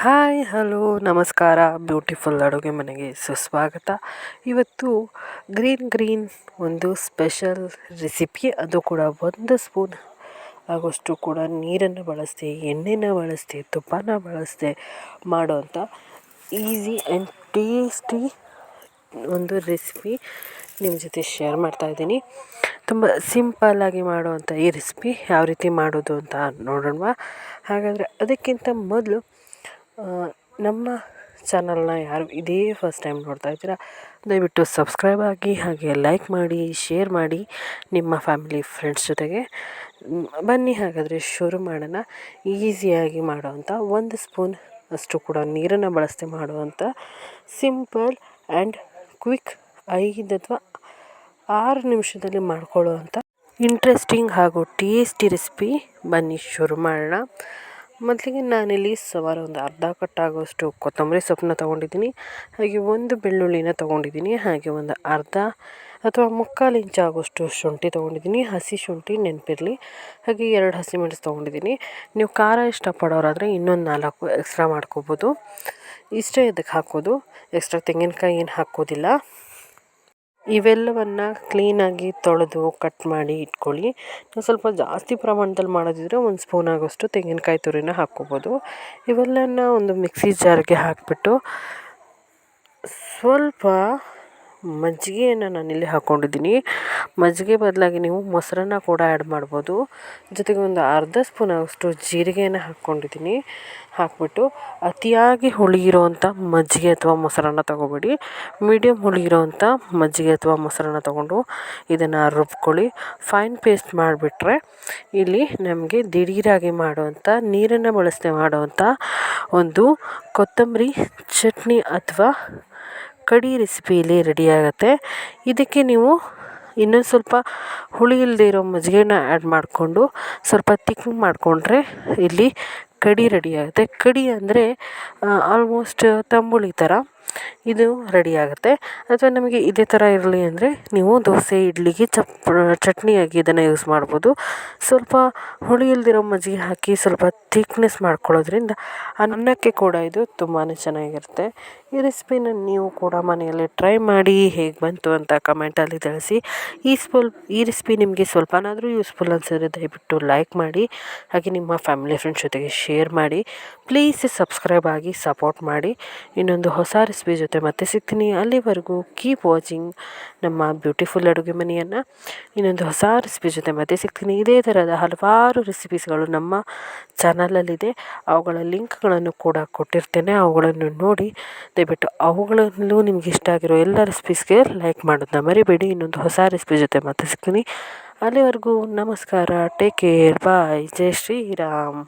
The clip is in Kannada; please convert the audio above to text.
ಹಾಯ್ ಹಲೋ ನಮಸ್ಕಾರ. ಬ್ಯೂಟಿಫುಲ್ ಅಡುಗೆ ಮನೆಗೆ ಸುಸ್ವಾಗತ. ಇವತ್ತು ಗ್ರೀನ್ ಒಂದು ಸ್ಪೆಷಲ್ ರೆಸಿಪಿ, ಅದು ಕೂಡ 1 ಸ್ಪೂನ್ ಆಗೋಷ್ಟು ಕೂಡ ನೀರನ್ನು ಬಳಸದೆ, ಎಣ್ಣೆನ ಬಳಸದೆ, ತುಪ್ಪನ ಬಳಸದೆ ಮಾಡೋವಂಥ ಈಸಿ ಆ್ಯಂಡ್ ಟೇಸ್ಟಿ ಒಂದು ರೆಸಿಪಿ ನಿಮ್ಮ ಜೊತೆ ಶೇರ್ ಮಾಡ್ತಾಯಿದ್ದೀನಿ. ತುಂಬ ಸಿಂಪಲ್ಲಾಗಿ ಮಾಡುವಂಥ ಈ ರೆಸಿಪಿ ಯಾವ ರೀತಿ ಮಾಡೋದು ಅಂತ ನೋಡೋಣ. ಹಾಗಾದರೆ ಅದಕ್ಕಿಂತ ಮೊದಲು ನಮ್ಮ ಚಾನಲ್ನ ಯಾರು ಇದೇ ಫಸ್ಟ್ ಟೈಮ್ ನೋಡ್ತಾ ಇದ್ದೀರಾ, ದಯವಿಟ್ಟು ಸಬ್ಸ್ಕ್ರೈಬ್ ಆಗಿ, ಹಾಗೆ ಲೈಕ್ ಮಾಡಿ, ಶೇರ್ ಮಾಡಿ ನಿಮ್ಮ ಫ್ಯಾಮಿಲಿ ಫ್ರೆಂಡ್ಸ್ ಜೊತೆಗೆ. ಬನ್ನಿ ಹಾಗಾದರೆ ಶುರು ಮಾಡೋಣ. ಈಸಿಯಾಗಿ ಮಾಡೋವಂಥ 1 ಸ್ಪೂನ್ ಅಷ್ಟು ಕೂಡ ನೀರನ್ನು ಬಳಸದೆ ಮಾಡುವಂಥ ಸಿಂಪಲ್ ಆ್ಯಂಡ್ ಕ್ವಿಕ್ 5 ಅಥವಾ 6 ನಿಮಿಷದಲ್ಲಿ ಮಾಡ್ಕೊಳ್ಳುವಂಥ ಇಂಟ್ರೆಸ್ಟಿಂಗ್ ಹಾಗೂ ಟೇಸ್ಟಿ ರೆಸಿಪಿ. ಬನ್ನಿ ಶುರು ಮಾಡೋಣ. ಮೊದಲಿಗೆ ನಾನಿಲ್ಲಿ ಸುಮಾರು ಒಂದು ಅರ್ಧ ಕಟ್ಟಾಗುವಷ್ಟು ಕೊತ್ತಂಬರಿ ಸೊಪ್ಪನ್ನ ತೊಗೊಂಡಿದ್ದೀನಿ, ಹಾಗೆ 1 ಬೆಳ್ಳುಳ್ಳಿನ ತೊಗೊಂಡಿದ್ದೀನಿ, ಹಾಗೆ ಒಂದು ಅರ್ಧ ಅಥವಾ 3/4 ಇಂಚ್ ಆಗುವಷ್ಟು ಶುಂಠಿ ತೊಗೊಂಡಿದ್ದೀನಿ, ಹಸಿ ಶುಂಠಿ ನೆನಪಿರಲಿ, ಹಾಗೆ 2 ಹಸಿಮೆಣಸು ತೊಗೊಂಡಿದ್ದೀನಿ. ನೀವು ಖಾರ ಇಷ್ಟಪಡೋರಾದರೆ ಇನ್ನೊಂದು 4 ಎಕ್ಸ್ಟ್ರಾ ಮಾಡ್ಕೋಬೋದು. ಇಷ್ಟೇ ಇದಕ್ಕೆ ಹಾಕೋದು, ಎಕ್ಸ್ಟ್ರಾ ತೆಂಗಿನಕಾಯಿ ಏನು ಹಾಕೋದಿಲ್ಲ. ಇವೆಲ್ಲವನ್ನು ಕ್ಲೀನಾಗಿ ತೊಳೆದು ಕಟ್ ಮಾಡಿ ಇಟ್ಕೊಳ್ಳಿ. ನೀವು ಸ್ವಲ್ಪ ಜಾಸ್ತಿ ಪ್ರಮಾಣದಲ್ಲಿ ಮಾಡೋದಿದ್ರೆ 1 ಸ್ಪೂನ್ ಆಗೋಷ್ಟು ತೆಂಗಿನಕಾಯಿ ತುರಿನ ಹಾಕ್ಕೋಬೋದು. ಇವೆಲ್ಲನ ಒಂದು ಮಿಕ್ಸಿ ಜಾರ್ಗೆ ಹಾಕಿಬಿಟ್ಟು ಸ್ವಲ್ಪ ಮಜ್ಜಿಗೆಯನ್ನು ನಾನಿಲ್ಲಿ ಹಾಕ್ಕೊಂಡಿದ್ದೀನಿ. ಮಜ್ಜಿಗೆ ಬದಲಾಗಿ ನೀವು ಮೊಸರನ್ನ ಕೂಡ ಆ್ಯಡ್ ಮಾಡ್ಬೋದು. ಜೊತೆಗೆ ಒಂದು ಅರ್ಧ ಸ್ಪೂನ್ ಆಗೋಷ್ಟು ಜೀರಿಗೆಯನ್ನು ಹಾಕ್ಕೊಂಡಿದ್ದೀನಿ. ಹಾಕ್ಬಿಟ್ಟು ಅತಿಯಾಗಿ ಹುಳಿ ಇರೋವಂಥ ಮಜ್ಜಿಗೆ ಅಥವಾ ಮೊಸರನ್ನ ತೊಗೋಬೇಡಿ, ಮೀಡಿಯಮ್ ಹುಳಿ ಇರೋವಂಥ ಮಜ್ಜಿಗೆ ಅಥವಾ ಮೊಸರನ್ನ ತೊಗೊಂಡು ಇದನ್ನು ರುಬ್ಕೊಳ್ಳಿ. ಫೈನ್ ಪೇಸ್ಟ್ ಮಾಡಿಬಿಟ್ರೆ ಇಲ್ಲಿ ನಮಗೆ ದಿಢೀರಾಗಿ ಮಾಡುವಂಥ, ನೀರನ್ನು ಬಳಸದೆ ಮಾಡುವಂಥ ಒಂದು ಕೊತ್ತಂಬರಿ ಚಟ್ನಿ ಅಥವಾ ಕಡಿ ರೆಸಿಪಿಯಲ್ಲಿ ರೆಡಿಯಾಗುತ್ತೆ. ಇದಕ್ಕೆ ನೀವು ಇನ್ನೊಂದು ಸ್ವಲ್ಪ ಹುಳಿ ಇಲ್ಲದೆ ಇರೋ ಮಜ್ಜಿಗೆನ ಆ್ಯಡ್ ಮಾಡಿಕೊಂಡು ಸ್ವಲ್ಪ ತಿಕ್ ಮಾಡಿಕೊಂಡ್ರೆ ಇಲ್ಲಿ ಕಡಿ ರೆಡಿಯಾಗುತ್ತೆ. ಕಡಿ ಅಂದರೆ ಆಲ್ಮೋಸ್ಟ್ ತಂಬುಳಿ ಥರ ಇದು ರೆಡಿಯಾಗುತ್ತೆ. ಅಥವಾ ನಮಗೆ ಇದೇ ಥರ ಇರಲಿ ಅಂದರೆ ನೀವು ದೋಸೆ, ಇಡ್ಲಿಗೆ ಚಟ್ನಿಯಾಗಿ ಇದನ್ನು ಯೂಸ್ ಮಾಡ್ಬೋದು. ಸ್ವಲ್ಪ ಹುಳಿ ಇಲ್ದಿರೋ ಮಜ್ಜಿಗೆ ಹಾಕಿ ಸ್ವಲ್ಪ ಥಿಕ್ನೆಸ್ ಮಾಡ್ಕೊಳ್ಳೋದ್ರಿಂದ ಅನ್ನಕ್ಕೆ ಕೂಡ ಇದು ತುಂಬಾ ಚೆನ್ನಾಗಿರುತ್ತೆ. ಈ ರೆಸಿಪಿನ ನೀವು ಕೂಡ ಮನೆಯಲ್ಲಿ ಟ್ರೈ ಮಾಡಿ, ಹೇಗೆ ಬಂತು ಅಂತ ಕಮೆಂಟಲ್ಲಿ ತಿಳಿಸಿ. ಈ ರೆಸಿಪಿ ನಿಮಗೆ ಸ್ವಲ್ಪನಾದರೂ ಯೂಸ್ಫುಲ್ ಅನಿಸಿದ್ರೆ ದಯವಿಟ್ಟು ಲೈಕ್ ಮಾಡಿ, ಹಾಗೆ ನಿಮ್ಮ ಫ್ಯಾಮಿಲಿ ಫ್ರೆಂಡ್ಸ್ ಜೊತೆಗೆ ಶೇರ್ ಮಾಡಿ. ಪ್ಲೀಸ್ ಸಬ್ಸ್ಕ್ರೈಬ್ ಆಗಿ ಸಪೋರ್ಟ್ ಮಾಡಿ. ಇನ್ನೊಂದು ಹೊಸ ರೆಸಿಪಿ ಜೊತೆ ಮತ್ತೆ ಸಿಗ್ತೀನಿ. ಅಲ್ಲಿವರೆಗೂ ಕೀಪ್ ವಾಚಿಂಗ್ ನಮ್ಮ ಬ್ಯೂಟಿಫುಲ್ ಅಡುಗೆ ಮನೆಯನ್ನು. ಇನ್ನೊಂದು ಹೊಸ ರೆಸಿಪಿ ಜೊತೆ ಮತ್ತೆ ಸಿಗ್ತೀನಿ. ಇದೇ ಥರದ ಹಲವಾರು ರೆಸಿಪೀಸ್ಗಳು ನಮ್ಮ ಚಾನಲಲ್ಲಿದೆ. ಅವುಗಳ ಲಿಂಕ್ಗಳನ್ನು ಕೂಡ ಕೊಟ್ಟಿರ್ತೇನೆ. ಅವುಗಳನ್ನು ನೋಡಿ ದಯವಿಟ್ಟು ಅವುಗಳಲ್ಲೂ ನಿಮ್ಗೆ ಇಷ್ಟ ಆಗಿರೋ ಎಲ್ಲ ರೆಸಿಪೀಸ್ಗೆ ಲೈಕ್ ಮಾಡೋದನ್ನ ಮರಿಬೇಡಿ. ಇನ್ನೊಂದು ಹೊಸ ರೆಸಿಪಿ ಜೊತೆ ಮತ್ತೆ ಸಿಗ್ತೀನಿ. ಅಲ್ಲಿವರೆಗೂ ನಮಸ್ಕಾರ. Take care. ಬಾಯ್. ಜೈ ಶ್ರೀರಾಮ್.